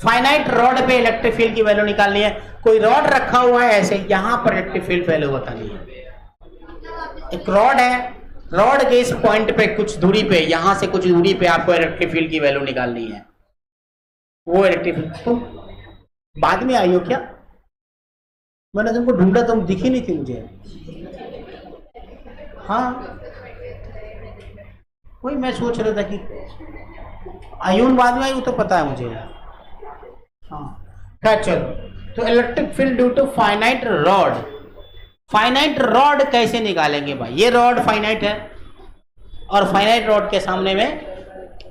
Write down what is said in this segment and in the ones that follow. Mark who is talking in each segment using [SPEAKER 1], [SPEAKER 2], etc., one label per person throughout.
[SPEAKER 1] Finite rod पे electric field की value निकालनी है। कोई रॉड रखा हुआ है ऐसे, यहां पर इलेक्ट्रिक फील्ड वैल्यू बतानी है। एक रॉड है, रॉड के इस पॉइंट पे कुछ दूरी पे, यहां से कुछ दूरी पे आपको इलेक्ट्रिक फील्ड की वैल्यू निकालनी है। वो इलेक्ट्रिक फील्ड तुम बाद में आई हो क्या? मैंने तुमको ढूंढा, तुम दिखी नहीं थी मुझे। हाँ वही मैं सोच रहा था कि आयून बाद में आई, वो तो पता है मुझे। हाँ क्या, चलो तो electric field due to finite rod. Finite rod कैसे निकालेंगे भाई? ये रॉड फाइनाइट है और फाइनाइट रॉड के सामने में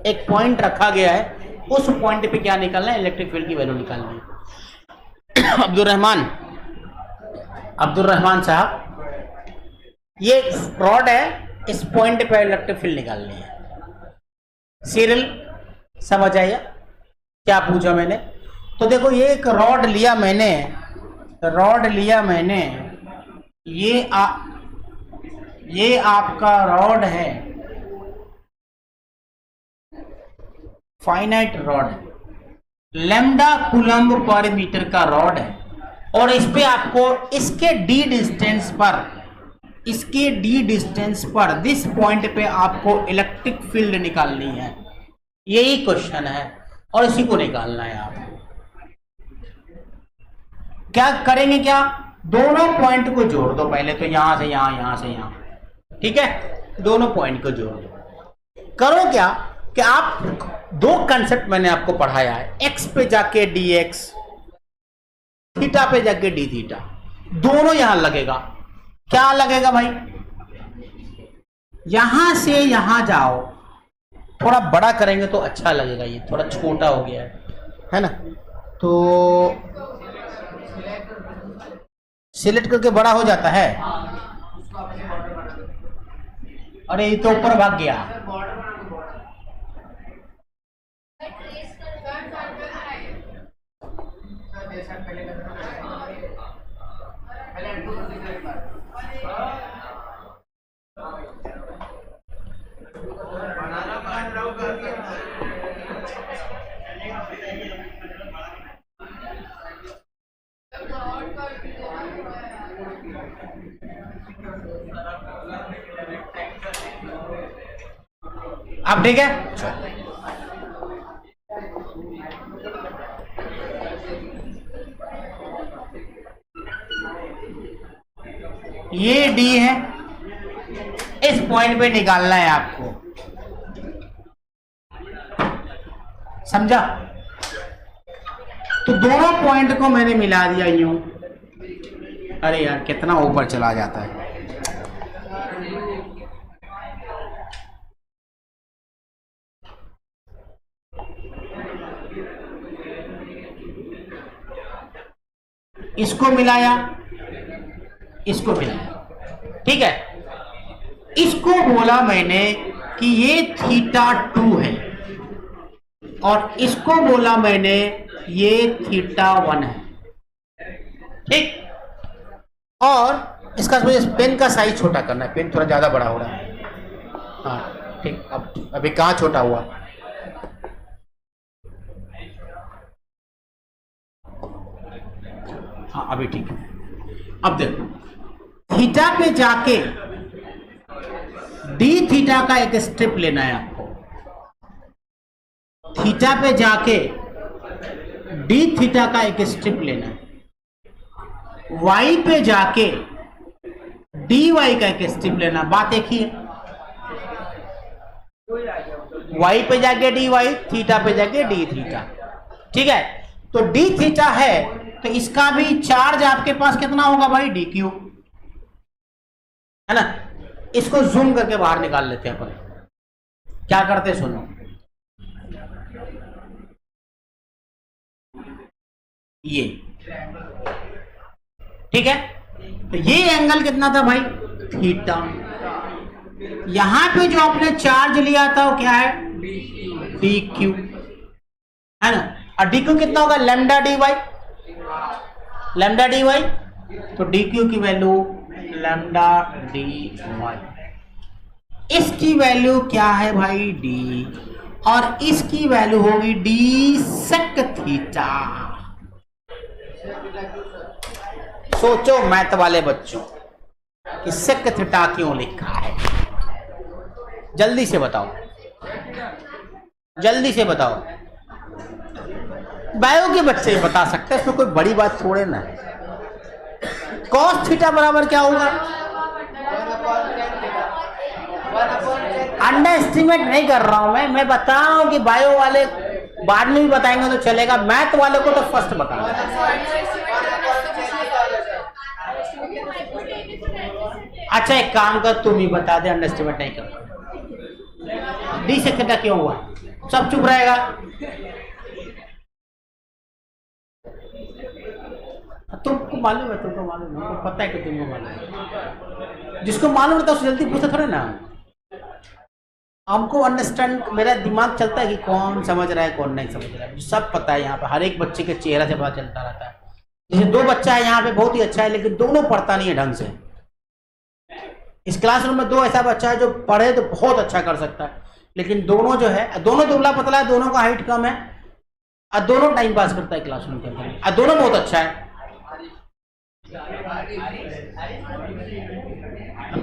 [SPEAKER 1] एक पॉइंट रखा गया है, उस पॉइंट पे क्या निकालना है? इलेक्ट्रिक फील्ड की वैल्यू निकालनी है। अब्दुल रहमान साहब, ये रॉड है, इस पॉइंट पे इलेक्ट्रिक फील्ड निकालनी है। सीरियल समझ आया क्या पूछा मैंने? तो देखो ये एक रॉड लिया मैंने, ये आपका रॉड है, फाइनाइट रॉड, लैम्डा कूलम्ब पर मीटर का रॉड है, और इस पे आपको इसके डी डिस्टेंस पर दिस पॉइंट पे आपको इलेक्ट्रिक फील्ड निकालनी है। यही क्वेश्चन है और इसी को निकालना है आपको। क्या करेंगे? क्या दोनों पॉइंट को जोड़ दो पहले तो, यहां से यहां, यहां से यहां, ठीक है? दोनों पॉइंट को जोड़ दो। करो क्या कि आप दो कंसेप्ट मैंने आपको पढ़ाया है, एक्स पे जाके डी एक्स, थीटा पे जाके डी थीटा, दोनों यहां लगेगा। क्या लगेगा भाई? यहां से यहां जाओ, थोड़ा बड़ा करेंगे तो अच्छा लगेगा, ये थोड़ा छोटा हो गया है ना? तो सिलेक्ट करके बड़ा हो जाता है। अरे ये तो ऊपर भाग गया। अब ठीक है, ये डी है, इस पॉइंट पे निकालना है आपको, समझा? तो दोनों पॉइंट को मैंने मिला दिया यूं। अरे यार कितना ऊपर चला जाता है। इसको मिलाया, इसको मिलाया, ठीक है? इसको बोला मैंने कि ये थीटा 2 है, और इसको बोला मैंने ये थीटा 1 है, ठीक? और इसका मुझे पेन का साइज छोटा करना है, पेन थोड़ा ज्यादा बड़ा हो रहा है। हाँ ठीक, अब अभी कहाँ छोटा हुआ? हाँ अभी ठीक है। अब देखो, थीटा पे जाके डी थीटा का एक स्ट्रिप लेना है आपको। थीटा पे जाके डी थीटा का एक स्ट्रिप लेना है। वाई पे जाके डी वाई का एक स्ट्रिप लेना। बात एक ही है, वाई पे जाके डी वाई, थीटा पे जाके डी थीटा, ठीक है? तो डी थीटा है तो इसका भी चार्ज आपके पास कितना होगा भाई? डी क्यू, है ना? इसको जूम करके बाहर निकाल लेते हैं अपन। क्या करते सुनो, ये ठीक है? तो ये एंगल कितना था भाई? थीटा। यहां पे जो आपने चार्ज लिया था वो क्या है? डी क्यू, है ना? और डी क्यू कितना होगा? Lambda D Y, lambda D Y. तो डी क्यू की वैल्यू लैम्डा डी वाई, इसकी वैल्यू क्या है भाई? डी। और इसकी वैल्यू होगी डी सेक थीटा। सोचो मैथ वाले बच्चों कि सेक थीटा क्यों लिखा है, जल्दी से बताओ, जल्दी से बताओ। बायो के बच्चे बता सकते हैं, इसमें कोई बड़ी बात थोड़े ना है। कॉस थीटा बराबर क्या होगा? अंडर एस्टिमेट नहीं कर रहा हूं मैं बता रहा हूं कि बायो वाले बाद में भी बताएंगे तो चलेगा, मैथ वाले को तो फर्स्ट बताना। अच्छा एक काम कर, तुम ही बता दे, अंडर एस्टिमेट नहीं कर। डी से थीटा क्यों हुआ? सब चुप रहेगा। तुमको मालूम है, तुमको मालूम है, तुमको पता है कि तुमको मालूम है। जिसको मालूम होता है उससे जल्दी पूछते थोड़े ना। हमको अंडरस्टैंड, मेरा दिमाग चलता है कि कौन समझ रहा है कौन नहीं समझ रहा है, सब पता है। यहाँ पे हर एक बच्चे के चेहरा से पता चलता रहता है। जैसे दो बच्चा है यहाँ पे बहुत ही अच्छा है, लेकिन दोनों पढ़ता नहीं है ढंग से। इस क्लासरूम में दो ऐसा बच्चा है जो पढ़े तो बहुत अच्छा कर सकता है, लेकिन दोनों जो है, दोनों दुबला पतला है, दोनों का हाइट कम है, और दोनों टाइम पास करता है क्लासरूम के अंदर, और दोनों बहुत अच्छा है।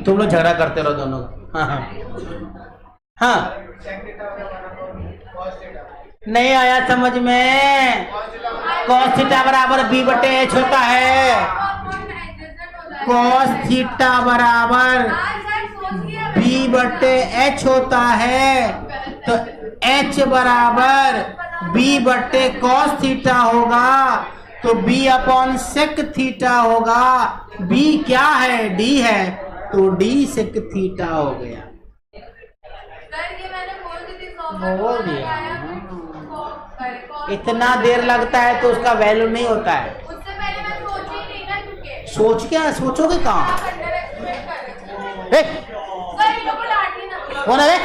[SPEAKER 1] तुम लोग झगड़ा करते रहो दोनों। हाँ हाँ नहीं आया समझ में? कॉस थीटा बराबर बी बटे एच होता है। कॉस थीटा बराबर बी बटे एच होता है, तो एच बराबर बी बटे कॉस थीटा होगा, तो बी अपॉन सेक थीटा होगा। बी क्या है? डी है, तो डी सेक थीटा हो गया। बोल दिया। इतना देर लगता है तो उसका वैल्यू नहीं होता है। उससे पहले मैं सोच ही नहीं ना, क्योंकि सोच क्या सोचोगे कहाँ? कौन है?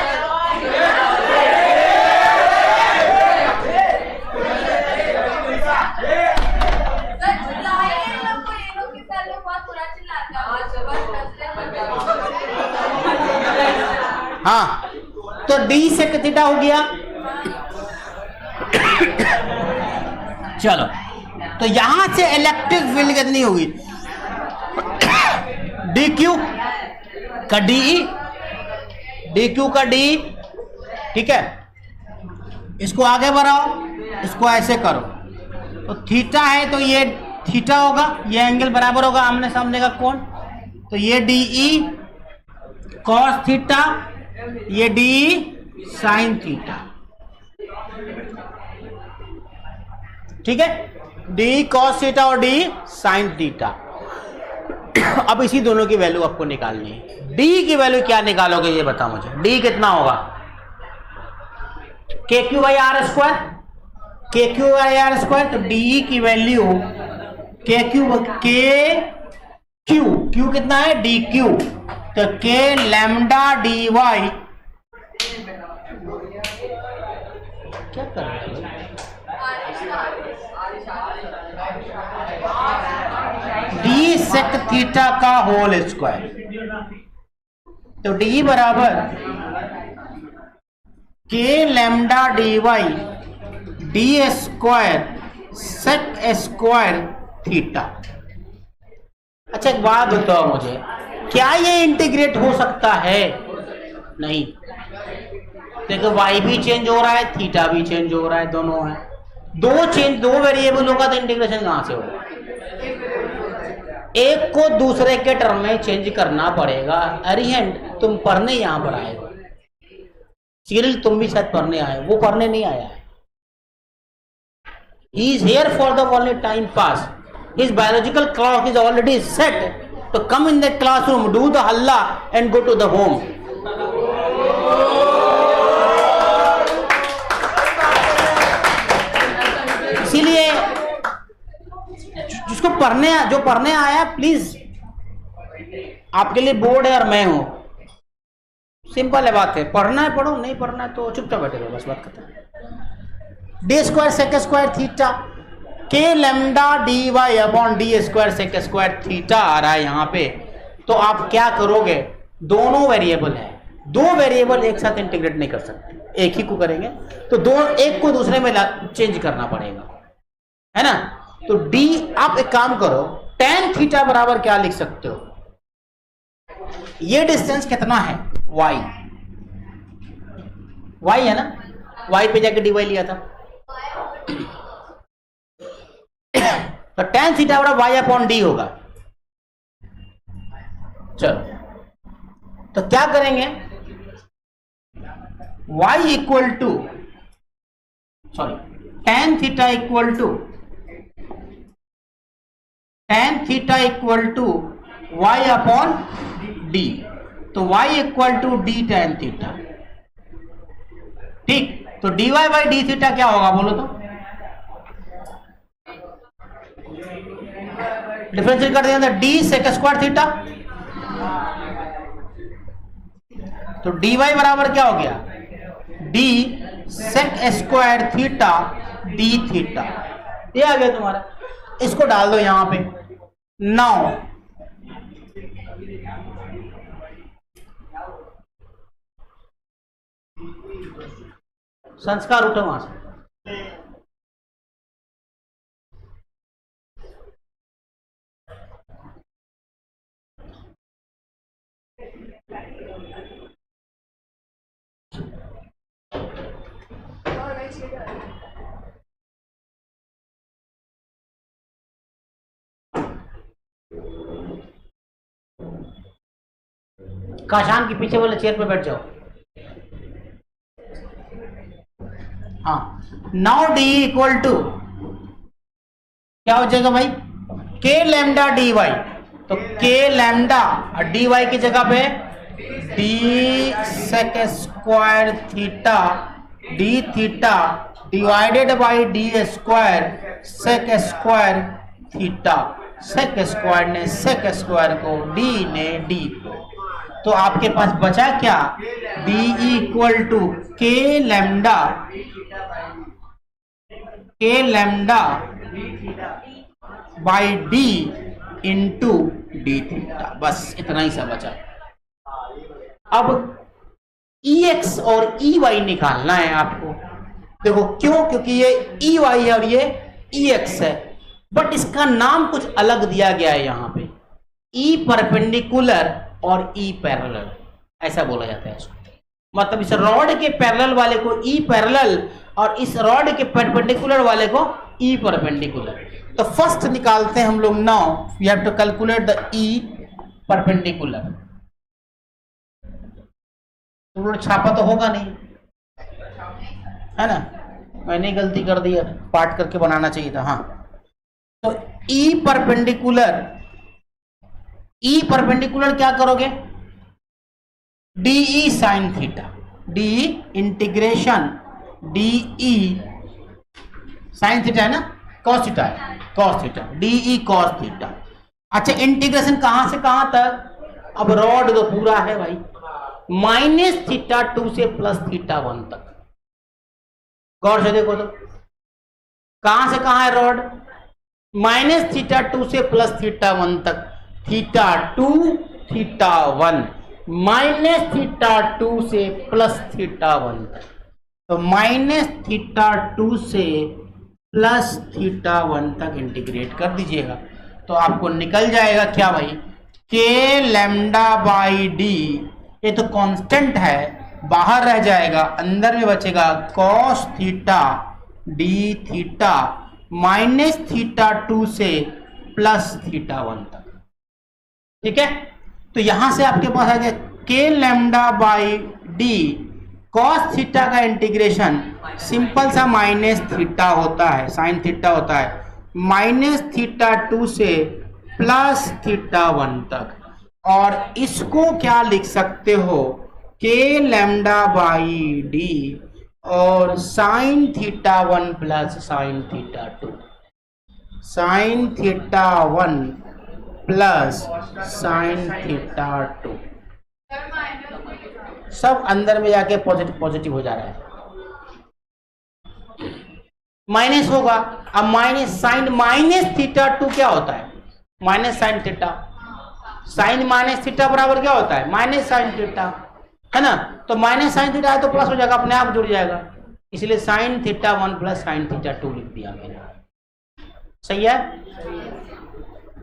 [SPEAKER 1] हाँ तो डी सेक थीटा हो गया। चलो तो यहां से इलेक्ट्रिक फील्ड कितनी होगी? डी क्यू का डी, डी क्यू का डी, ठीक है। इसको आगे बढ़ाओ, इसको ऐसे करो, तो थीटा है तो ये थीटा होगा, ये एंगल बराबर होगा आमने सामने का कोण, तो ये डी ई कॉस थीटा, ये डी साइन थीटा, ठीक है। डी कॉस थीटा और डी साइन थीटा। अब इसी दोनों की वैल्यू आपको निकालनी है। डी की वैल्यू क्या निकालोगे ये बताओ मुझे। डी कितना होगा? के क्यू बाई आर स्क्वायर, के क्यू बाई आर स्क्वायर। तो डी की वैल्यू के क्यू कितना है? डी क्यू, तो के लैम्डा डी वाई, क्या कर रहे हो? डी सेक थीटा का होल स्क्वायर, तो डी बराबर के lambda D Y D square sec square theta. अच्छा एक बात बताओ मुझे, क्या ये इंटीग्रेट हो सकता है? नहीं, देखो वाई भी चेंज हो रहा है, थीटा भी चेंज हो रहा है, दोनों है। दो वेरिएबल होगा तो इंटीग्रेशन कहां से होगा? एक को दूसरे के टर्म में चेंज करना पड़ेगा। अरिहंट तुम पढ़ने यहां पर आए हो, सीरियल तुम भी शायद पढ़ने आए, वो पढ़ने नहीं आया है। He is here for the only time pass. His biological clock is already set to come in the classroom, do the halla and go to the home. इसीलिए जिसको जो पढ़ने आया, प्लीज आपके लिए बोर्ड है और मैं हूं, सिंपल है बात है। पढ़ना है पढ़ो, नहीं पढ़ना है तो चुपचाप बैठे रहो, बस बात खत्म। D square sec square theta, K lambda D Y upon D square sec square theta आ रहा है यहाँ पे। तो आप क्या करोगे? दोनों वेरिएबल है, दो वेरिएबल एक साथ इंटीग्रेट नहीं कर सकते, एक ही को करेंगे तो दो, एक को दूसरे में चेंज करना पड़ेगा, है ना। तो d, आप एक काम करो, tan थीटा बराबर क्या लिख सकते हो, ये डिस्टेंस कितना है, y, y है ना, y पे जाके dy लिया था, तो tan थीटा बराबर y अपॉन d होगा। चलो तो क्या करेंगे, y equal to, sorry, tan theta equal to y upon d, तो y equal to d tan theta, ठीक। तो dy बाई डी थीटा क्या होगा बोलो तो, डिफरेंशिएट कर दिया d सेक स्क्वायर थीटा, तो dy बराबर क्या हो गया, d sec square theta d theta, ये आ गया तुम्हारा। इसको डाल दो यहां पे, 9 संस्कार उठो वहां से, काशान के पीछे वाले चेयर पे बैठ जाओ। हाँ, नाउ डी इक्वल टू क्या हो जाएगा भाई, के लैम्डा डी वाई, तो के लैम्डा डी वाई की जगह पे D sec square theta D theta divided by D square sec square theta, sec square ने सेक स्क्वायर को, डी ने डी को, तो आपके पास बचा क्या, डी इक्वल टू के lambda by D into D theta, बस इतना ही सा बचा। अब EX और EY निकालना है आपको, देखो क्यों, क्योंकि ये EY है और ये EX है, बट इसका नाम कुछ अलग दिया गया है यहाँ पे, E परपेंडिकुलर और E पैरेलल, ऐसा बोला जाता है इसको। मतलब इस रॉड के पैरेलल वाले को E पैरेलल और इस रॉड के परपेंडिकुलर वाले को E परपेंडिकुलर। तो फर्स्ट निकालते हैं हम लोग, now we have to calculate the E perpendicular. तुम लोग छापा तो होगा नहीं, है ना, मैंने गलती कर दी है, पार्ट करके बनाना चाहिए था। हाँ, तो E परपेंडिकुलर क्या करोगे, DE sine theta, DE integration DE sine theta है ना, कॉस थीटा है, cos theta, DE cos theta. अच्छा, इंटीग्रेशन कहां से कहां तक, अब रॉड तो पूरा है भाई, -θ2 से +θ1 तक, गौर से देखो तो कहां से कहां है रॉड, -θ2 से +θ1 तक, θ2 θ1, -θ2 से +θ1 तक, तो -θ2 से +θ1 तक इंटीग्रेट कर दीजिएगा, तो आपको निकल जाएगा क्या भाई, के लैम्डा बाई डी, ये तो कांस्टेंट है, बाहर रह जाएगा, अंदर में बचेगा cos थीटा डी थीटा -θ2 से +θ1 तक, ठीक है। तो यहां से आपके पास आ गया के lambda by D, cos theta का इंटीग्रेशन सिंपल सा -θ होता है, साइन थीटा होता है, -θ2 से +θ1 तक, और इसको क्या लिख सकते हो, के लैम्डा बाई डी और sine θ1 plus sine θ2, sine θ1 plus sine θ2, सब अंदर में जाके पॉजिटिव हो जा रहा है, माइनस होगा। अब -θ2 क्या होता है, माइनस साइन थीटा, साइन -θ बराबर क्या होता है, -sin θ, है ना, तो माइनस साइन थीटा है तो प्लस हो जाएगा, अपने आप जुड़ जाएगा, इसलिए sign theta 1 plus sine theta 2 लिख दिया मैंने। सही है,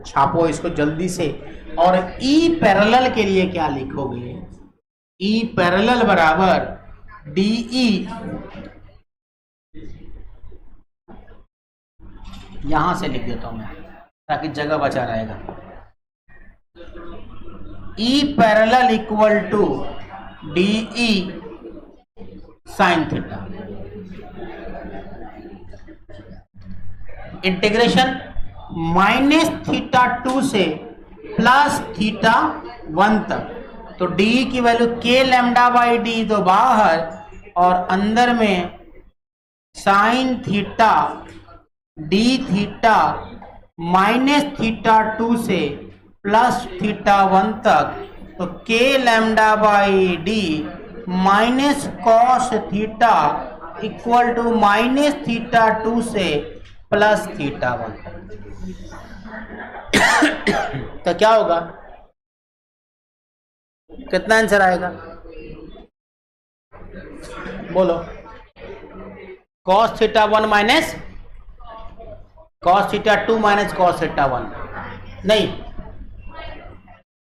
[SPEAKER 1] छापो इसको जल्दी से। और ई पैरेलल के लिए क्या लिखोगे, ई पैरेलल बराबर डीई, यहां से लिख देता हूं मैं ताकि जगह बचा रहेगा। E parallel equal to D E sine theta, integration minus theta 2 से प्लस थीटा 1 तक, तो डी की वैल्यू के लैम्डा बाई डी तो बाहर, और अंदर में sine theta D theta minus theta 2 से प्लस थीटा 1 तक, तो के lambda by D minus cos theta equal to minus theta 2 से प्लस थीटा 1 तक। तो क्या होगा, कितना आंसर आएगा बोलो, cos theta 1 minus cos theta 2 minus cos theta 1, नहीं,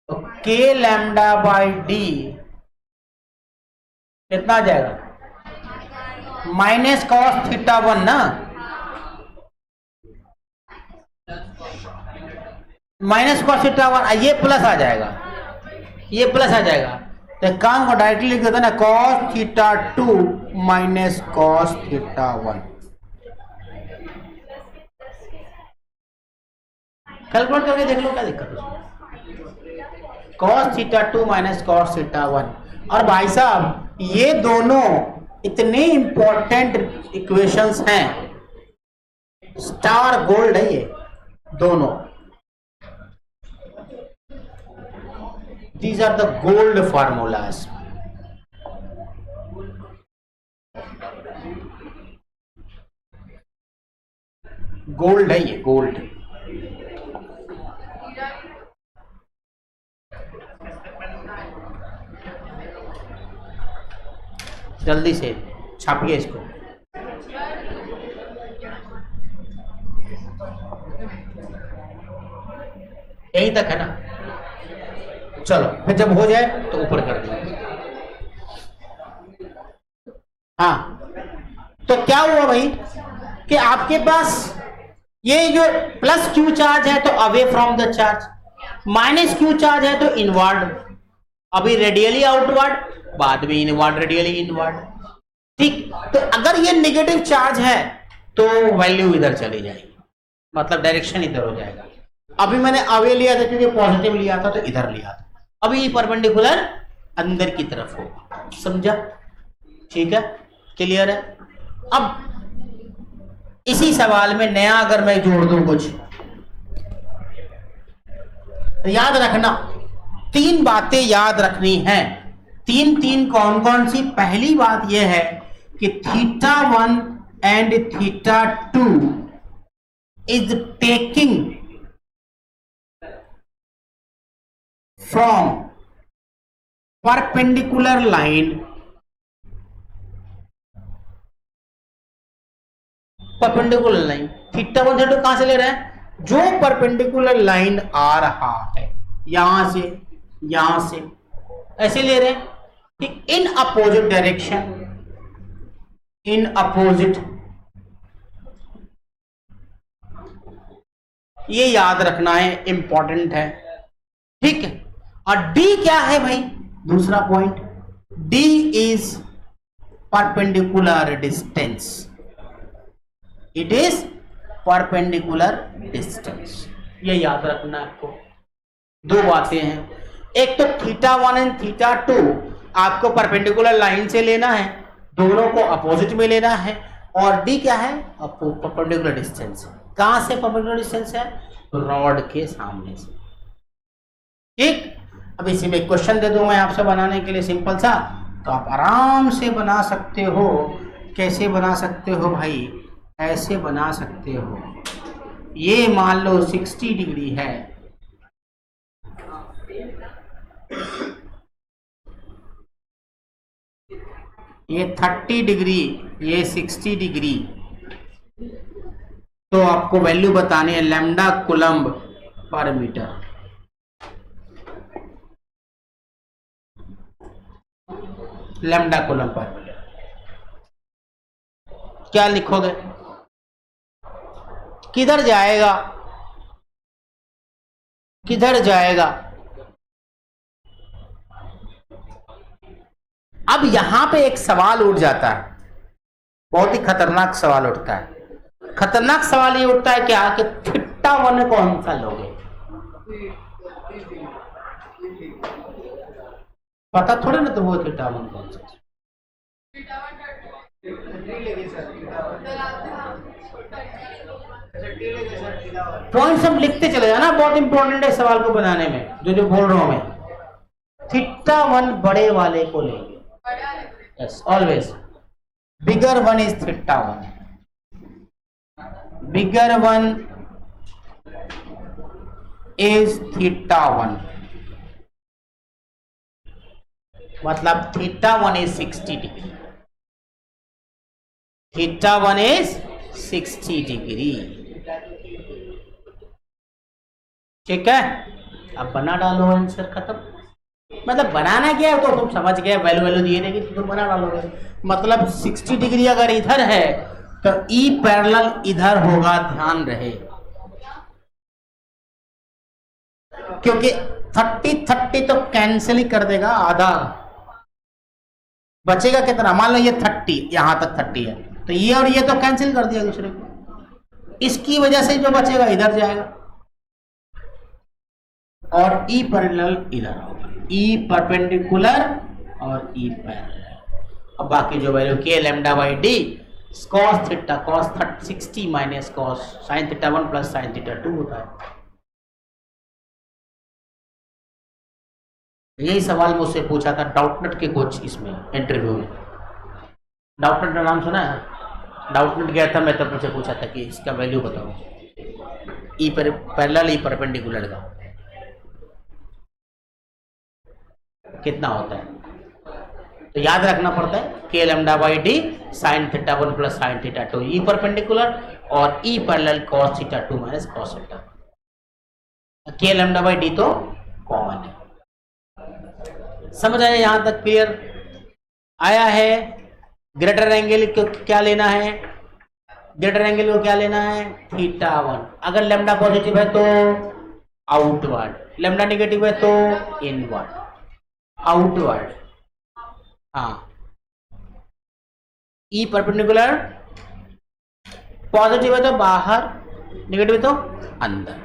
[SPEAKER 1] तो के लैम्डा बाई डी कितना आ जाएगा, माइनस कॉस थीटा 1 ना, माइनस कॉस थीटा 1, ये प्लस आ जाएगा, ये प्लस आ जाएगा, तो काम को डायरेक्टली लिख देता ना, cos theta 2 minus cos theta 1। Calculate करके देख लो, क्या दिक्कत है, cos theta 2 minus cos theta 1। और भाई साहब ये दोनों इतने इंपॉर्टेंट इक्वेशंस हैं, स्टार गोल्ड है ये दोनों, these are the gold formulas। Gold है ये, गोल्ड। जल्दी से छापिए इसको, यहीं तक है ना, चलो फिर जब हो जाए तो ऊपर कर देंगे। हाँ, तो क्या हुआ भाई कि आपके पास ये जो प्लस क्यू चार्ज है तो away from the charge, minus Q charge है तो इनवर्ड, अभी रेडियली आउटवर्ड, बाद में इनवर्ड रेडियली इनवर्ड। ठीक, तो अगर ये नेगेटिव चार्ज है तो वैल्यू इधर चली जाएगी, मतलब डायरेक्शन इधर हो जाएगा। अभी मैंने अवे लिया था क्योंकि पॉजिटिव लिया था तो इधर लिया था, अभी परपेंडिकुलर अंदर की तरफ होगा, समझा? ठीक है, क्लियर है। अब इसी सवाल में नया अगर मैं जोड़ दूं कुछ, तो याद रखना, 3 बातें याद रखनी है। 3 कौन कौन सी? पहली बात यह है कि theta 1 and theta 2 is taking from perpendicular line, perpendicular line, theta 1 theta 2 कहां से ले रहे हैं? जो परपेंडिकुलर लाइन आ रहा है यहां से, यहां से ऐसे ले रहे हैं, ठीक, इन अपोजिट डायरेक्शन, इन अपोजिट, ये याद रखना है, इंपॉर्टेंट है, ठीक है। और डी क्या है भाई? दूसरा point, D is perpendicular distance, it is perpendicular distance, ये याद रखना है आपको। 2 बातें हैं, एक तो थीटा 1 एंड थीटा 2 आपको परपेंडिकुलर लाइन से लेना है, दोनों को अपोजिट में लेना है, और डी क्या है? Perpendicular distance. कहां से परपेंडिकुलर डिस्टेंस है? रॉड के सामने से, ठीक। अब इसी में क्वेश्चन दे दूं मैं आपसे बनाने के लिए, सिंपल सा, तो आप आराम से बना सकते हो। कैसे बना सकते हो भाई? ऐसे बना सकते हो, ये मान लो 60 डिग्री है, ये 30 डिग्री, ये 60 डिग्री, तो आपको वैल्यू बतानी है लैम्डा कूलम्ब पर मीटर। लैम्डा कूलम्ब पर मीटर क्या लिखोगे? किधर जाएगा, किधर जाएगा? अब यहां पे एक सवाल उठ जाता है, बहुत ही खतरनाक सवाल उठता है। खतरनाक सवाल ये उठता है क्या कि थीटा 1 कौन सा लोगे? पता थोड़ा ना तो वो थीटा 1 कौन सा। पॉइंट्स हम लिखते चले जाना, बहुत इंपॉर्टेंट है सवाल को बनाने में। जो जो बोल रहा हूं मैं, थीटा 1 बड़े वाले को लेंगे। Yes, always bigger 1 is theta 1, bigger 1 is theta 1, मतलब theta 1 is 60 degree, theta 1 is 60 degree. ठीक है, अब बना डालो, आंसर खत्म। मतलब बनाना क्या है तो तुम समझ गए, वैल्यू वैल्यू दिए देगी तो तुम बना डालोगे। मतलब 60 डिग्री अगर इधर है तो ई पैरेलल इधर होगा, ध्यान रहे, क्योंकि 30 तो कैंसिल ही कर देगा, आधा बचेगा कितना? मान लो ये 30, यहां तक 30 है, तो ये और ये तो कैंसिल कर दिया दूसरे को, इसकी वजह से जो बचेगा इधर जाएगा और ई पैरेलल इधर होगा, ई परपेंडिकुलर और ई पैरेलल। अब बाकी जो वैल्यू के lambda by D cos theta cos 60 minus cos sine theta 1 plus sine theta 2 होता है। यही सवाल मुझसे पूछा था डाउटनेट के कोच इसमें इंटरव्यू में। डाउटनेट का नाम सुना है? डाउटनेट गया था मैं, तब मुझसे पूछा था कि इसका वैल्यू बताओ, ई पैरेलल ई परपेंडिकुलर का कितना होता है। तो याद रखना पड़ता है K lambda by D sine theta 1 plus sine theta 2 E perpendicular और E parallel cos theta 2 minus cos theta. K lambda by D तो कॉमन है। समझ आया यहां तक? क्लियर आया है? ग्रेटर एंगल को क्या लेना है? ग्रेटर एंगल को क्या लेना है? थीटा 1। अगर लैम्डा पॉजिटिव है तो आउटवर्ड, लैम्डा नेगेटिव है तो इनवर्ड। आउटवर्ड, हाँ, ई परपेंडिकुलर पॉजिटिव है तो बाहर, नेगेटिव है तो अंदर।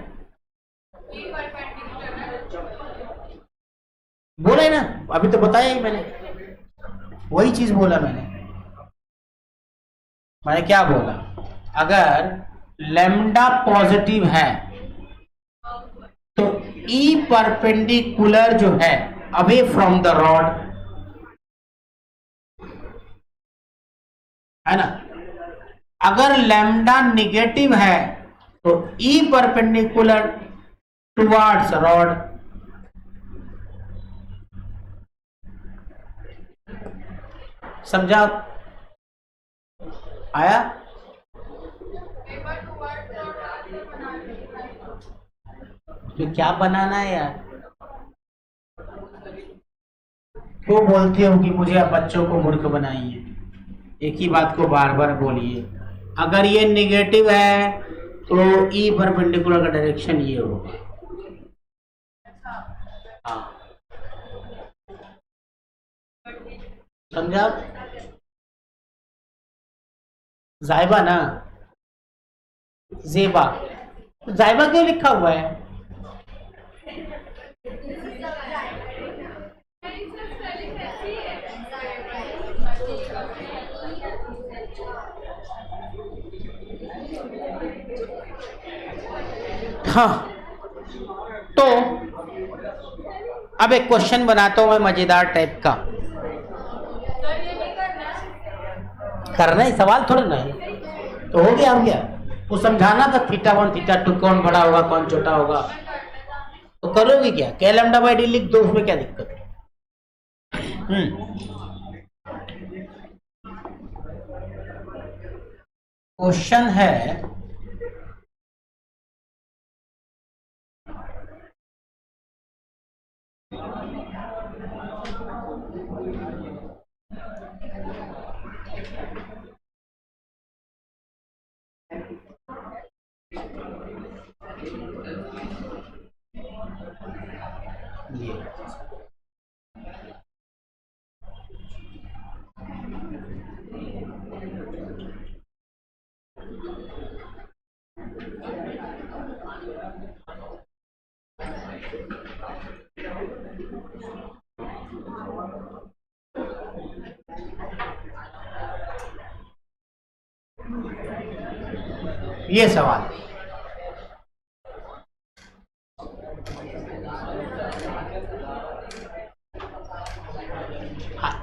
[SPEAKER 1] बोला है ना, अभी तो बताया ही मैंने, वही चीज बोला मैंने क्या बोला? अगर लैम्डा पॉजिटिव है तो ई परपेंडिकुलर जो है अवे फ्रॉम द रॉड है ना। अगर लैम्डा निगेटिव है तो ई परपेंडिकुलर टुवर्ड्स रॉड। समझा? आया? तो क्या बनाना है यार? क्यों बोलते हो कि मुझे आप बच्चों को मूर्ख बनाइए? एक ही बात को बार बार बोलिए। अगर ये नेगेटिव है तो ई परपेंडिकुलर का डायरेक्शन ये होगा। हाँ, समझा? जायबा ना, जेबा, जायबा क्यों लिखा हुआ है? हाँ, तो अब एक क्वेश्चन बनाता हूं मैं मजेदार टाइप का। करना ही सवाल थोड़ा ना है, तो हो गया, हम गया वो समझाना था थीटा 1 थीटा 2 कौन बड़ा होगा कौन छोटा होगा। तो करोगे क्या? के लैम्डा बाई डी लिख दो, उसमें क्या दिक्कत है? क्वेश्चन है ये सवाल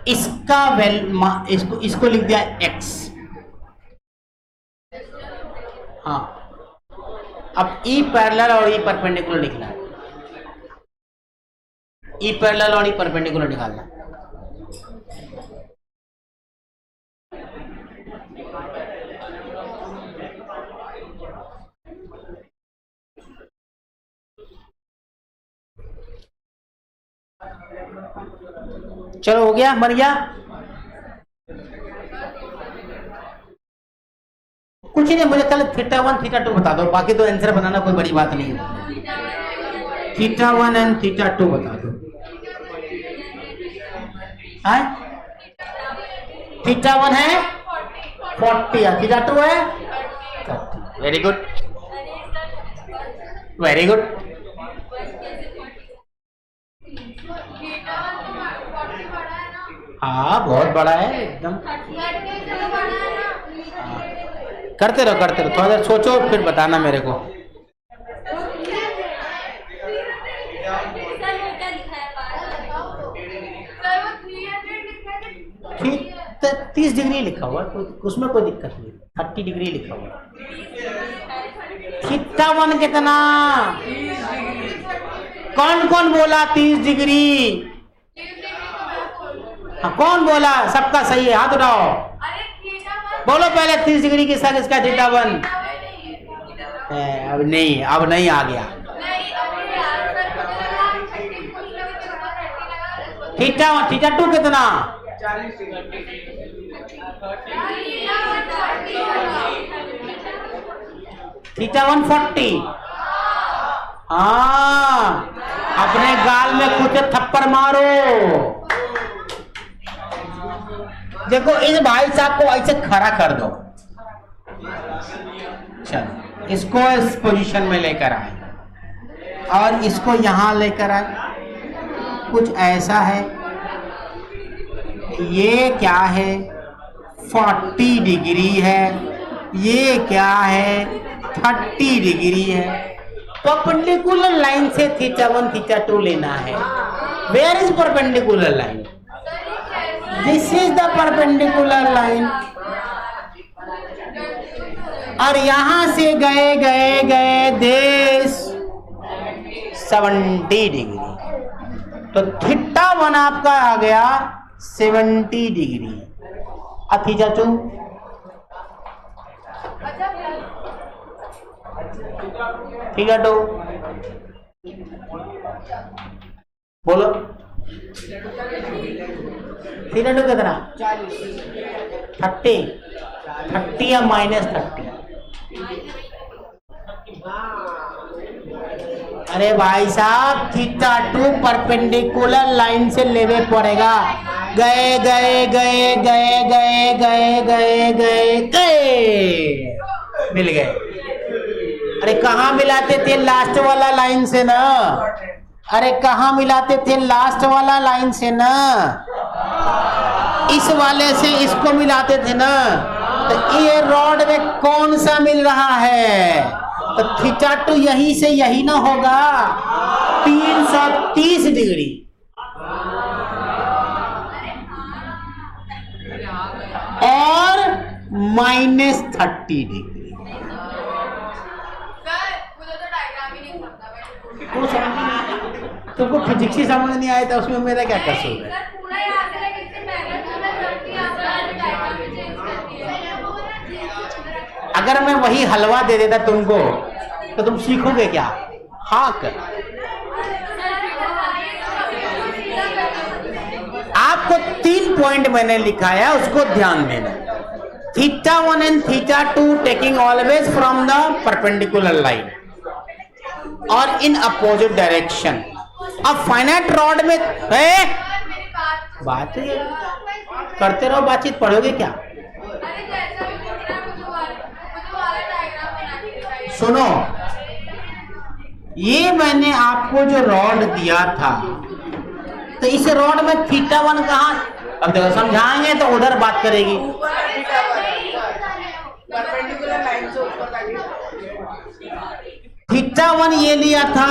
[SPEAKER 1] इसका इसको लिख दिया x। हाँ, अब ई पैरेलल और ई परपेंडिकुलर लिखना है। ई पैरेलल और ई परपेंडिकुलर निकालना है। चलो हो गया, बन गया। कुछ नहीं, मुझे कल θ1 θ2 बता दो, बाकी तो आंसर बनाना कोई बड़ी बात नहीं है। θ1 एंड θ2 बता दो। θ1 है 40 और θ2 है 30। Very good, very good. हाँ, बहुत बड़ा है एकदम। करते रहो करते रहो, थोड़ा देर सोचो फिर बताना मेरे को। 30 डिग्री लिखा हुआ है, उसमें कोई दिक्कत नहीं। 30 डिग्री लिखा हुआ है। θ1 कितना? कौन कौन बोला 30 डिग्री? हाँ, कौन बोला? सबका सही है, हाथ उठाओ। बोलो पहले 30 डिग्री किसका किसका θ1? अब नहीं, अब नहीं आ गया। θ2 कितना? θ1 40। हाँ, अपने गाल में खुद थप्पड़ मारो। देखो, इस भाई साहब को ऐसे खड़ा कर दो। चलो, इसको इस पोजीशन में लेकर आए और इसको यहां लेकर आए। कुछ ऐसा है, ये क्या है? 40 डिग्री है। ये क्या है? 30 डिग्री है। परपेंडिकुलर लाइन से θ1 θ2 लेना है। Where is perpendicular line? This is the perpendicular line. और यहां से गए गए गए देश 70 डिग्री। तो θ1 आपका आ गया 70 डिग्री। θ2 θ2 बोलो। θ2 कितना? 30 या -30? अरे भाई साहब, θ2 परपेंडिकुलर लाइन से लेवे पड़ेगा। गए गए गए गए गए गए गए गए गए, मिल गए। अरे कहाँ मिलाते थे? लास्ट वाला लाइन से ना। अरे कहाँ मिलाते थे? लास्ट वाला लाइन से ना। इस वाले से इसको मिलाते थे ना। तो ये रॉड में कौन सा मिल रहा है? तो θ2 यही से यही ना होगा। 330 डिग्री। और -30 डिग्री। तुमको फिजिक्स ही समझ नहीं आया था, उसमें मेरा क्या कसूर है? अगर मैं वही हलवा दे देता तुमको तो तुम सीखोगे क्या? हाँ कर। आपको 3 पॉइंट मैंने लिखा है, उसको ध्यान देना। θ1 and θ2 taking always from the perpendicular line और इन अपोजिट डायरेक्शन। अब फाइनाइट रॉड में बात करते रहो, बातचीत पढ़ोगे क्या? सुनो, ये मैंने आपको जो रॉड दिया था, तो इस रॉड में θ1 कहाँ? अब देखो समझाएंगे तो उधर बात करेगी। θ1 ये लिया था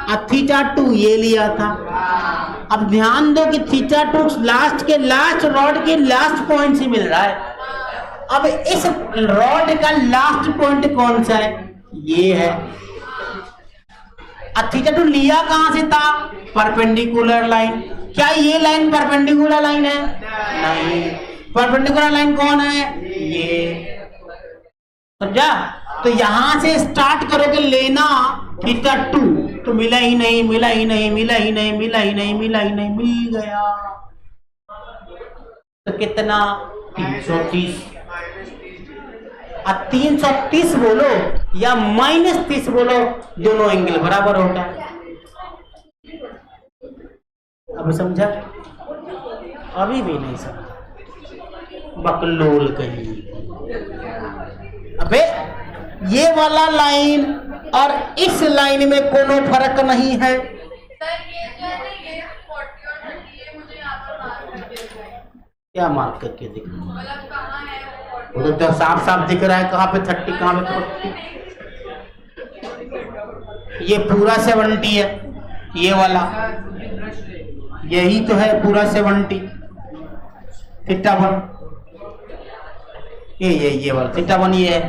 [SPEAKER 1] और θ2 ये लिया था। अब ध्यान दो कि θ2 लास्ट के लास्ट रॉड के लास्ट पॉइंट से मिल रहा है। अब इस रॉड का लास्ट पॉइंट कौन सा है? ये है। अब θ2 लिया कहां से था? Perpendicular line. क्या ये लाइन परपेंडिकुलर लाइन है? नहीं। परपेंडिकुलर लाइन कौन है? ये। समझा? तो यहां से स्टार्ट करोगे लेना θ2 तो मिला ही नहीं, मिला ही नहीं, मिला ही नहीं, मिला ही नहीं, मिला ही नहीं, मिल गया। तो कितना? 330। अब 330 बोलो या -30 बोलो, दोनों एंगल बराबर होता है। अब समझा? अभी भी नहीं समझा, बकलोल कहीं। अबे ये वाला लाइन और इस लाइन में कोनो फर्क नहीं है। क्या मार्क करके दिख रहा है? वो तो साफ साफ दिख रहा है, कहाँ पे 30 कहाँ पे 40। ये पूरा 70 है, ये वाला यही तो है पूरा 70 θ1। ये वाला θ1 ये है।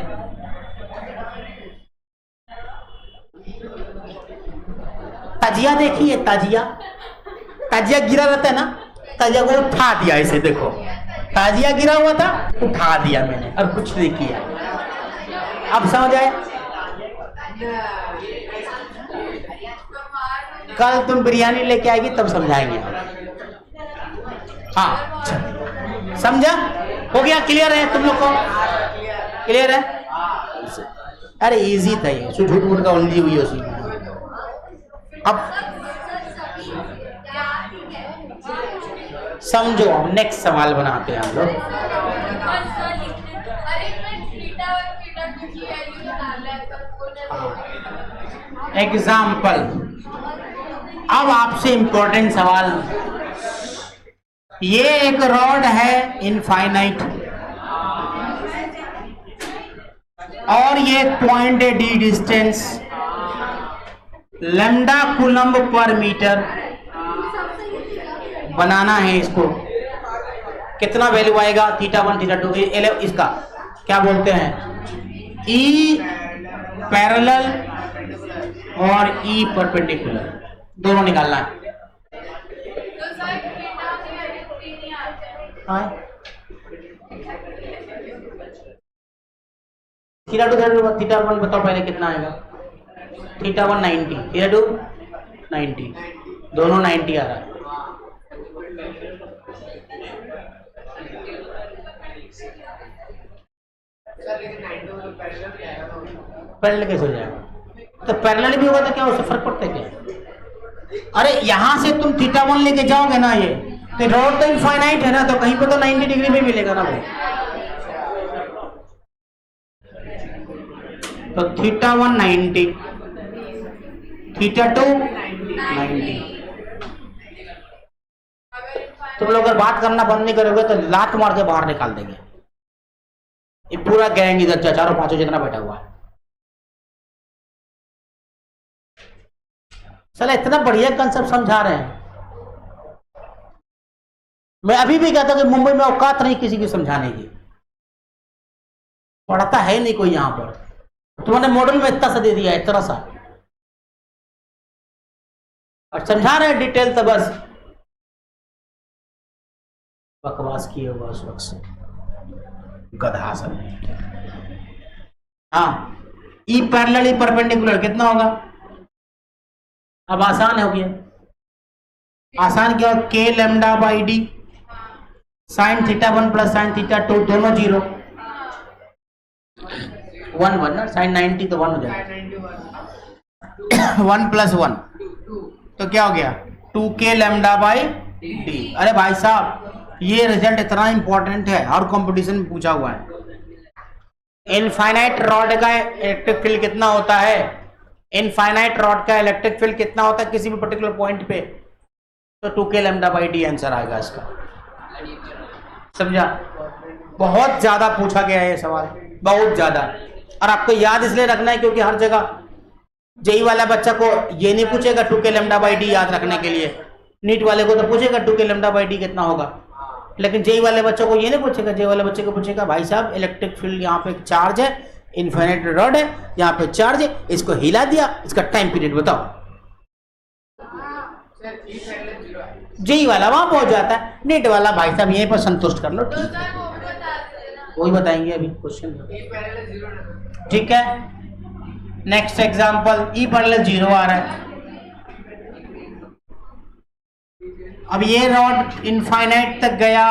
[SPEAKER 1] ताजिया देखिए, ताजिया गिरा रहता है ना, ताजिया को उठा दिया ऐसे। देखो ताजिया गिरा हुआ था, उठा दिया मैंने और कुछ नहीं किया। अब समझ आए? कल तुम बिरयानी लेके आएगी तब समझाएंगे। हाँ समझा? हो गया? क्लियर है तुम लोग को? क्लियर है? अरे इजी था ये, झूठ मूठ का उलझी हुई उसी में। अब समझो, हम नेक्स्ट सवाल बनाते हैं हम लोग। एग्जाम्पल। अब आपसे इंपॉर्टेंट सवाल, ये एक रॉड है इनफाइनाइट और ये पॉइंट है डी डिस्टेंस, लैम्डा कूलम्ब पर मीटर बनाना है। इसको कितना वैल्यू आएगा? θ1 θ2 इसका क्या बोलते हैं? E पैरेलल और E परपेंडिकुलर, दोनों निकालना है। θ1 बताओ पहले कितना आएगा? θ1 90, θ2 90, दोनों 90 आ रहा है। पैरेलल कैसे हो जाएगा? तो पैरेलल भी होगा तो क्या उससे फर्क पड़ता है क्या? अरे यहां से तुम θ1 लेके जाओगे ना, ये तो रॉड तो इनफाइनाइट है ना, तो कहीं पे तो 90 डिग्री में मिलेगा ना भाई। तो θ1 90, θ2 90। तुम लोग अगर बात करना बंद नहीं करोगे तो लात मार के बाहर निकाल देंगे। ये पूरा गैंग इधर चारों पांचों जितना बैठा हुआ है। चलो इतना बढ़िया कंसेप्ट समझा रहे हैं। मैं अभी भी कहता हूं कि मुंबई में औकात नहीं किसी की समझाने की, पढ़ता है नहीं कोई यहां पर। तुम्हारे मॉडल में इतना सा दे दिया है, इतना सा, और समझा रहे हैं डिटेल, तो बस बकवास किए होगा उस वक्त से, गधा सब। हाँ, ई पैरेलल ई परपेंडिकुलर कितना होगा? अब आसान हो गया, आसान क्या? के lambda by D sine theta 1 plus sine theta 2 दोनों 0, 1 1 ना, साइन 90 तो 1 हो जाएगा, 1 प्लस 1 तो क्या हो गया? 2k lambda by D. अरे भाई साहब ये रिजल्ट इतना इंपॉर्टेंट है, हर कंपटीशन में पूछा हुआ है। इनफाइनाइट रॉड का इलेक्ट्रिक फील्ड कितना होता है? इनफाइनाइट रॉड का इलेक्ट्रिक फील्ड कितना होता है किसी भी पर्टिकुलर पॉइंट पे? तो 2k lambda by D answer आएगा इसका। समझा? बहुत ज्यादा पूछा गया है ये सवाल, बहुत ज्यादा। और आपको याद इसलिए रखना है क्योंकि हर जगह जेई वाला बच्चा को ये नहीं पूछेगा 2k लैम्डा बाई डी याद रखने के लिए, नीट वाले को तो पूछेगा 2k लैम्डा बाई डी कितना होगा, लेकिन जेई वाले बच्चों को ये नहीं पूछेगा। जेई वाले बच्चे को पूछेगा भाई साहब इलेक्ट्रिक फील्ड यहाँ पे एक चार्ज है, इनफाइनाइट रॉड है, यहाँ पे चार्ज है, इसको हिला दिया, इसका टाइम पीरियड बताओ। जेई वाला वहां पहुंच जाता है, नीट वाला भाई साहब यहीं पर संतुष्ट कर लो, ठीक है, वही बताएंगे अभी क्वेश्चन। ठीक है, नेक्स्ट एग्जांपल, ई पैरेलल 0 आ रहा है। अब ये रॉड इनफाइनाइट तक गया,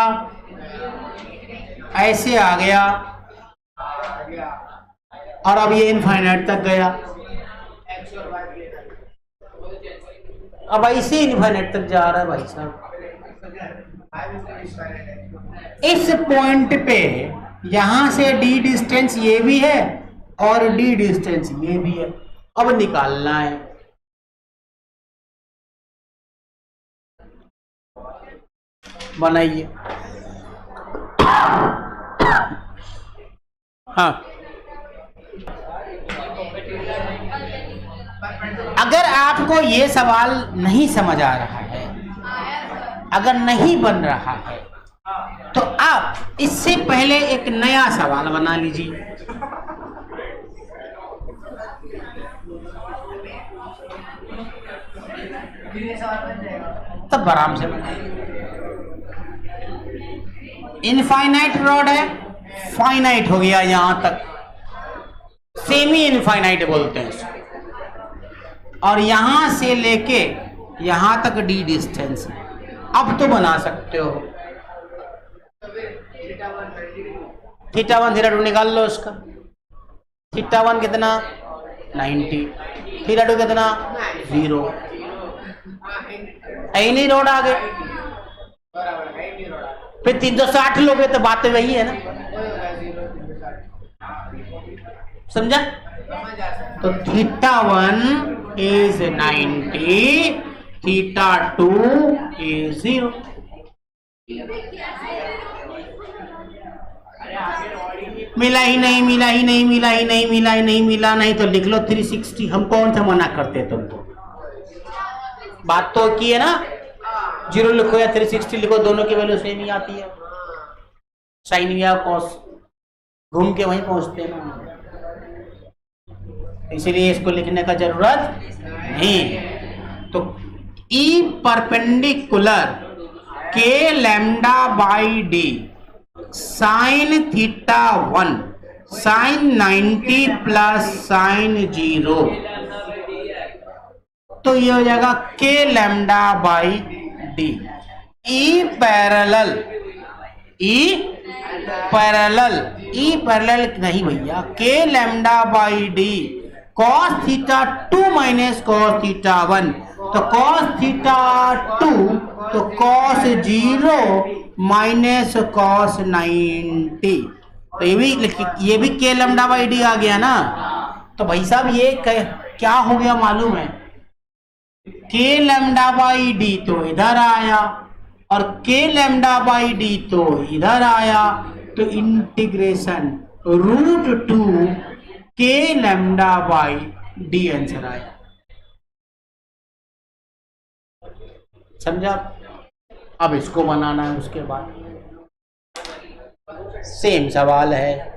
[SPEAKER 1] ऐसे आ गया, और अब ये इनफाइनाइट तक गया, अब ऐसे इनफाइनाइट तक जा रहा है भाई साहब। इस पॉइंट पे यहां से डी डिस्टेंस ये भी है और डी डिस्टेंस ये भी है, अब निकालना है। बनाइए। हाँ, अगर आपको ये सवाल नहीं समझ आ रहा है, अगर नहीं बन रहा है, तो आप इससे पहले एक नया सवाल बना लीजिए। तब आराम से बनाइए। इनफाइनाइट रॉड है, फाइनाइट हो गया यहां तक, सेमी इनफाइनाइट बोलते हैं, और यहां से लेके यहां तक डी डिस्टेंस है। अब तो बना सकते हो, थीटा 1 थीटा 2 निकाल लो उसका। थीटा 1 कितना? 90, थीटा 2 कितना? 0। नहीं रोड आ गए, फिर 360 लोगे तो बात वही है ना, समझा? तो थीटा 1 इज 90, थीटा 2 इज 0। मिला ही नहीं, मिला ही नहीं, मिला ही नहीं, मिला ही नहीं, मिला नहीं तो लिख लो 360। हम कौन सा मना करते तुमको? बात तो की है ना, 0 लिखो या 360 लिखो, दोनों की वैल्यू सेम ही आती है, साइन या कॉस घूम के वहीं पहुंचते हैं ना, इसलिए इसको लिखने का जरूरत नहीं। तो E perpendicular k lambda by D sine theta 1 sine 90 plus sine 0, तो ये हो जाएगा k lambda by D. E parallel, E parallel नहीं भैया, k lambda by D cos theta 2 minus cos theta 1, तो कॉस थीटा 2 तो कॉस 0 माइनस कॉस 90, तो ये भी के लैम्डा बाई डी आ गया ना। तो भाई साहब ये क्या हो गया मालूम है? के लैम्डा बाई डी तो इधर आया और के लैम्डा बाई डी तो इधर आया, तो इंटीग्रेशन √2 के लैम्डा बाई डी आंसर आया। समझा? अब इसको बनाना है, उसके बाद सेम सवाल है।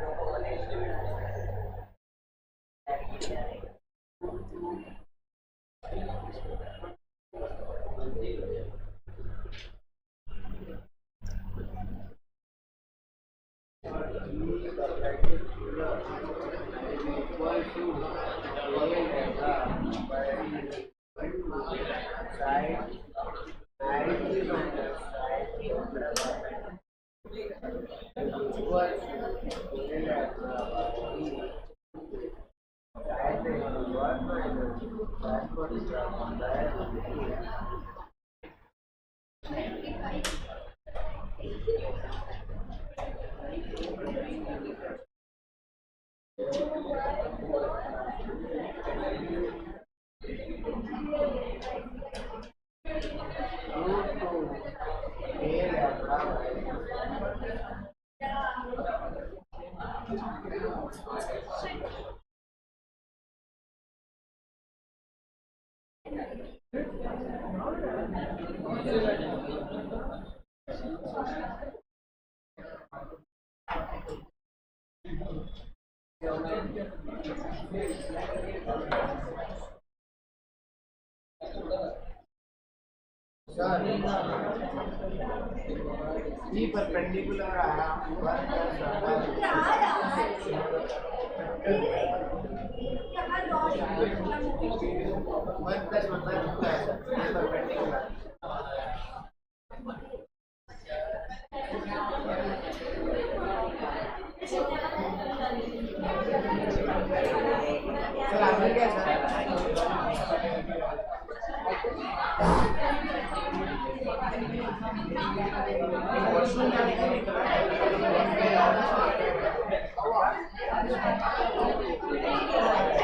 [SPEAKER 1] ई परपेंडिकुलर आया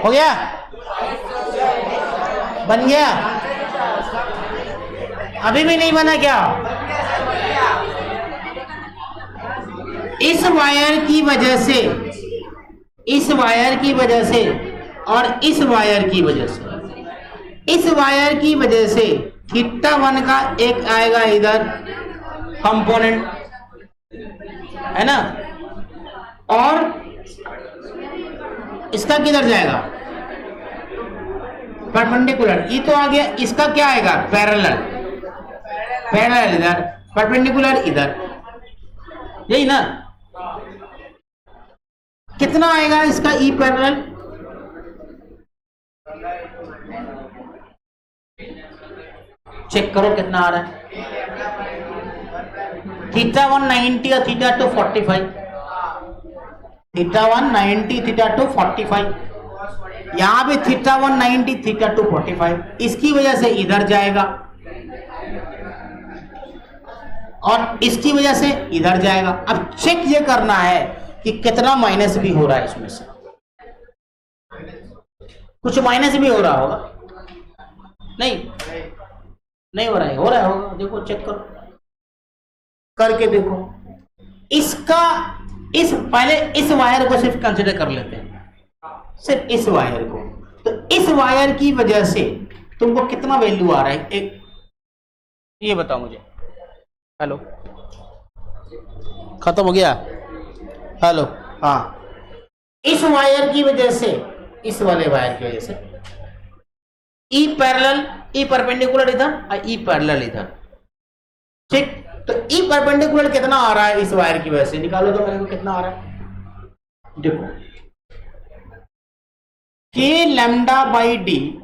[SPEAKER 1] हो गया, बन गया, अभी भी नहीं बना क्या? इस वायर की वजह से, इस वायर की वजह से और इस वायर की वजह से, इस वायर की वजह से थीटा 1 का एक आएगा इधर कंपोनेंट, है ना, और इसका किधर जाएगा? परपेंडिकुलर। ये तो आ गया, इसका क्या आएगा? पैरेलल, पैरेलल इधर, परपेंडिकुलर इधर, यही ना। कितना आएगा इसका ई पैरेलल? चेक करो कितना आ रहा है। थीटा 1 90 और थीटा 2 45, थीटा 1 90 थीटा 2 45, यहां पे थीटा 1 90 थीटा 2 45, इसकी वजह से इधर जाएगा और इसकी वजह से इधर जाएगा। अब चेक ये करना है कि कितना माइनस भी हो रहा है इसमें से। कुछ माइनस भी हो रहा होगा, नहीं हो रहा है, हो रहा होगा, देखो चेक करो, करके देखो। इसका इस पहले इस वायर को सिर्फ कंसिडर कर लेते हैं, सिर्फ इस वायर को। तो इस वायर की वजह से तुमको कितना वैल्यू आ रहा है, एक ये बताओ मुझे। हेलो, खत्म हो गया? हेलो, हाँ, इस वायर की वजह से, इस वाले वायर की वजह से ई पैरेलल, ई परपेंडिकुलर इधर और ई पैरेलल इधर, ठीक। तो ई परपेंडिकुलर कितना आ रहा है इस वायर की वजह से? निकालो तो मेरे को कितना आ रहा है। देखो, के lambda by D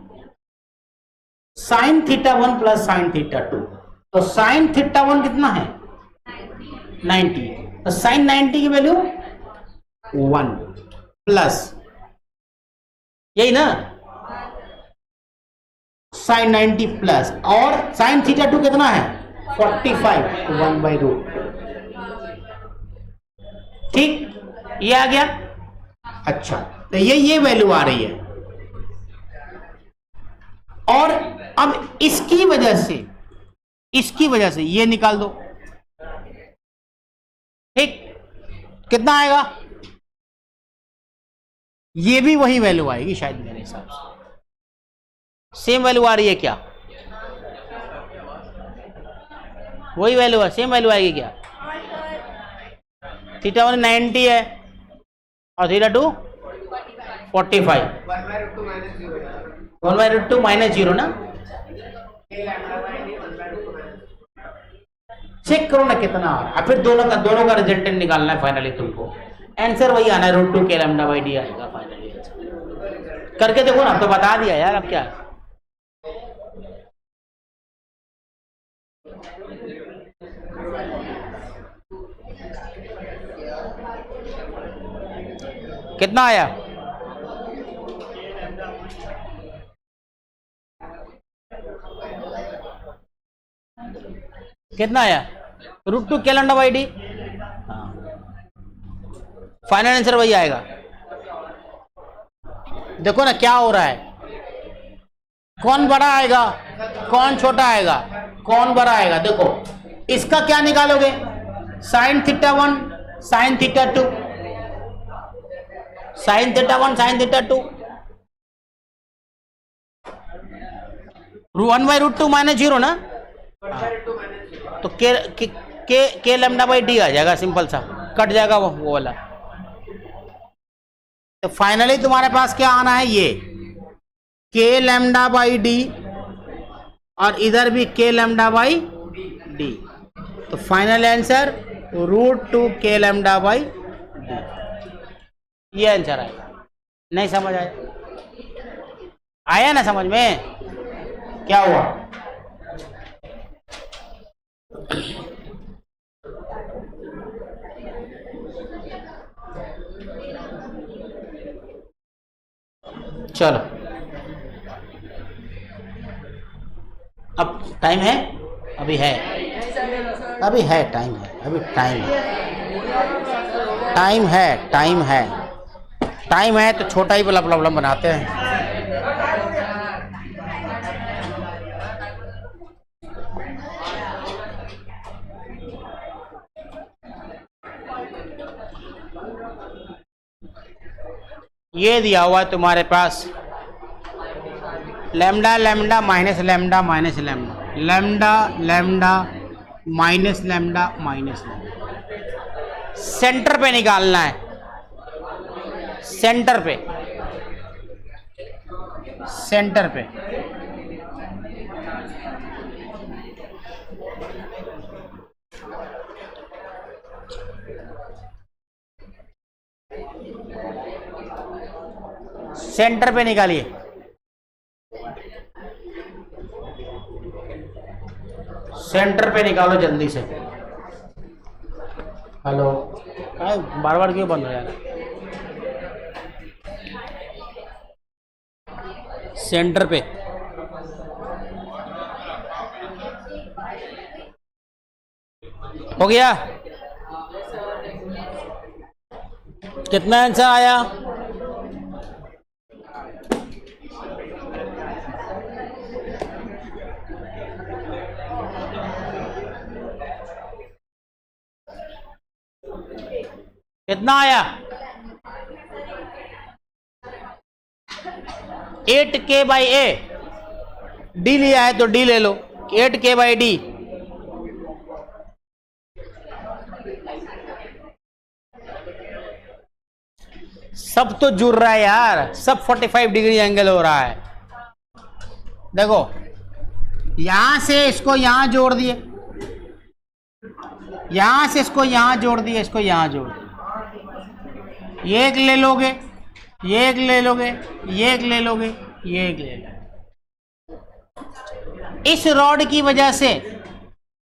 [SPEAKER 1] sine theta 1 plus sine theta 2। तो साइन थीटा 1 कितना है? 90। तो साइन 90 की वैल्यू 1 प्लस, यही ना, साइन 90 प्लस, और साइन थीटा 2 कितना है? 45, 1/√। ठीक, ये आ गया। अच्छा, तो ये वैल्यू आ रही है। और अब इसकी वजह से ये निकाल दो, ठीक, कितना आएगा? ये भी वही वैल्यू आएगी शायद, मेरे हिसाब से सेम वैल्यू आ रही है क्या? वही वैल्यू है, सेम वैल्यू आएगी क्या? थीटा 1 90 है और थीटा 2 45, 1/√2 माइनस 0 ना। चेक करो ना कितना आ रहा है, फिर दोनों का रिजल्टेंट निकालना है फाइनली तुमको। आंसर वही आना है, √2 के लैम्डा बाई डी आएगा फाइनली। करके देखो ना, तो बता दिया यार, अब क्या। कितना आया? कितना आया? √2 k lambda by D. Final answer वही आएगा। देखो ना क्या हो रहा है, कौन बड़ा आएगा कौन छोटा आएगा, कौन बड़ा आएगा। देखो इसका क्या निकालोगे, sign theta 1 sign theta 2, sign theta 1 sign theta 2, 1/√2 -0 ना, तो के लैम्डा बाई डी आ जाएगा, सिंपल सा कट जाएगा वो वाला। तो फाइनली तुम्हारे पास क्या आना है, ये के लैम्डा बाई डी और इधर भी के लैम्डा बाई डी। तो फाइनल आंसर √2 के लैम्डा बाई डी, ये आंसर आएगा। नहीं समझ आया? आया ना समझ में? क्या हुआ? चलो अब टाइम है, अभी है, अभी है टाइम है, अभी टाइम है, टाइम है, टाइम है, टाइम है। तो छोटा ही वाला प्रॉब्लम बनाते हैं। ये दिया हुआ है तुम्हारे पास lambda lambda minus lambda minus lambda, lambda lambda minus lambda minus lambda. Centre पे निकालना है, सेंटर पे, सेंटर पे। सेंटर पे निकालिए, सेंटर पे निकालो जल्दी से। हेलो, बार बार क्यों बंद हो जाएगा? सेंटर पे हो गया। कितना आंसर आया? कितना आया? 8k बाई ए, डी लिया है तो डी ले लो, 8k बाई डी। सब तो जुड़ रहा है यार, सब 45 डिग्री एंगल हो रहा है। देखो यहां से इसको यहां जोड़ दिए, यहां से इसको यहां जोड़ दिए, इसको यहां जोड़ दिए, ये एक ले लोगे, ये एक ले लोगे, ये एक ले लोगे, ये एक ले लोगे। इस रॉड की वजह से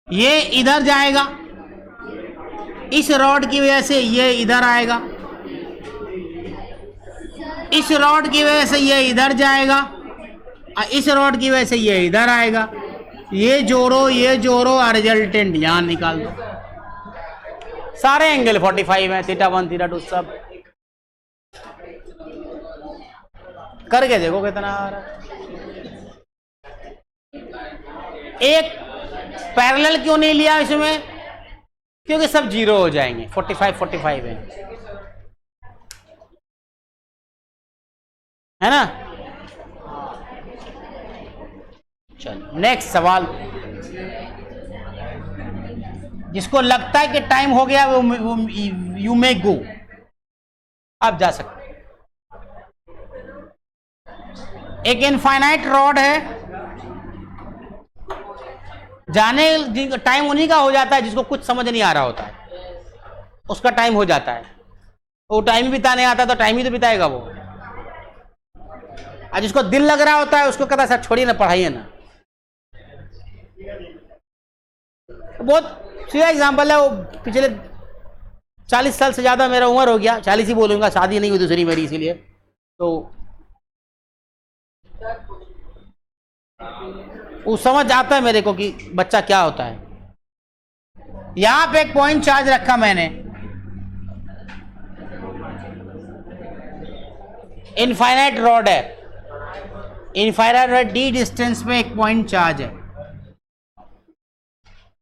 [SPEAKER 1] ये इधर जाएगा, इस रॉड की वजह से ये इधर आएगा, इस रॉड की वजह से ये इधर जाएगा, और इस रॉड की वजह से ये इधर आएगा। ये जोड़ो और रिजल्टेंट यहां निकाल दो। सारे एंगल 45 हैं, थीटा 1 थीटा 2 सब। करके देखो कितना आ रहा है। एक पैरेलल क्यों नहीं लिया इसमें? क्योंकि सब जीरो हो जाएंगे, 45 है ना। चलो नेक्स्ट सवाल। जिसको लगता है कि टाइम हो गया वो यू मे गो, आप जा सकते। एक इनफाइनाइट रॉड है, जाने टाइम उन्हीं का हो जाता है जिसको कुछ समझ नहीं आ रहा होता है, उसका टाइम हो जाता है। वो टाइम ही बिताने आता तो टाइम ही तो बिताएगा वो। और जिसको दिल लग रहा होता है उसको कहता है सर छोड़िए ना, पढ़ाइए ना। बहुत सीधा एग्जाम्पल है, वो पिछले 40 साल से ज़्यादा मेरा उम्र हो गया, 40 ही बोलूँगा, शादी नहीं हुई दूसरी मेरी, इसीलिए तो वो समझ आता है मेरे को कि बच्चा क्या होता है। यहां पे एक पॉइंट चार्ज रखा मैंने, इनफाइनाइट रॉड है, इनफाइनाइट डी डिस्टेंस में एक पॉइंट चार्ज है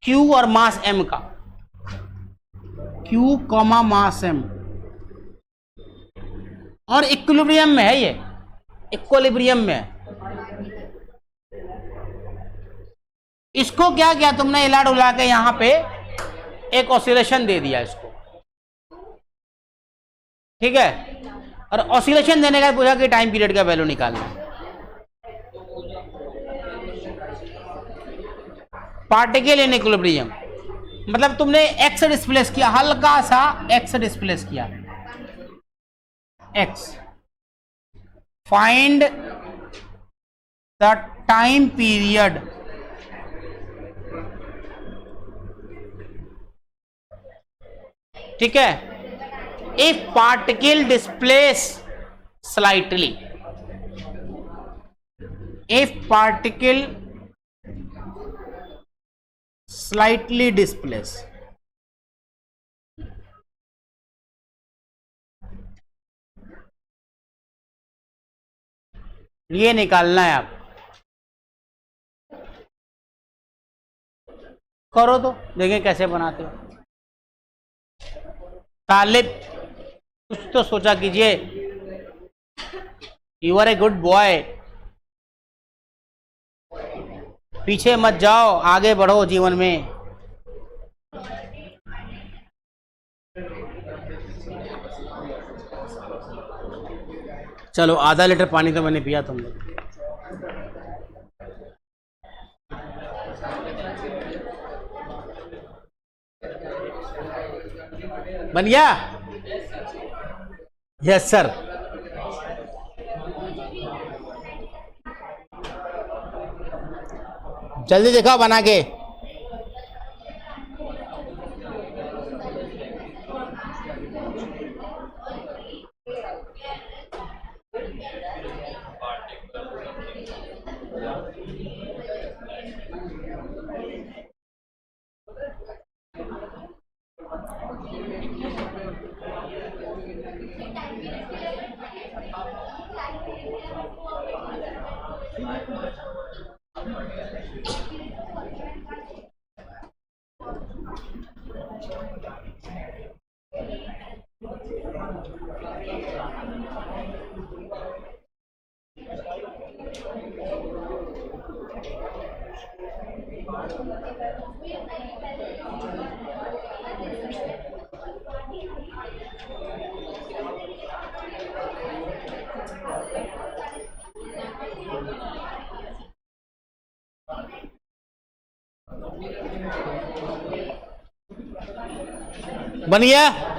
[SPEAKER 1] Q और मास M का, Q कॉमा मास M, और इक्विलिब्रियम में है, ये इक्विलिब्रियम में है। इसको क्या किया तुमने, हिला डुला के यहां पे एक ऑसिलेशन दे दिया इसको, ठीक है, और ऑसिलेशन देने का पूछा कि टाइम पीरियड का वैल्यू निकालना। पार्टिकल इन इक्विलिब्रियम मतलब तुमने एक्स डिस्प्लेस किया, हल्का सा एक्स डिस्प्लेस किया, x, find the time period ठीक है, if particle displace slightly, if particle slightly displace, ये निकालना है आप, करो तो देखें कैसे बनाते हो। तालिब कुछ तो सोचा कीजिए, you are a good boy, पीछे मत जाओ, आगे बढ़ो जीवन में। चलो आधा लीटर पानी तो मैंने पिया तुमने। बन गया? Yes sir. जल्दी दिखाओ बना के। बन गया?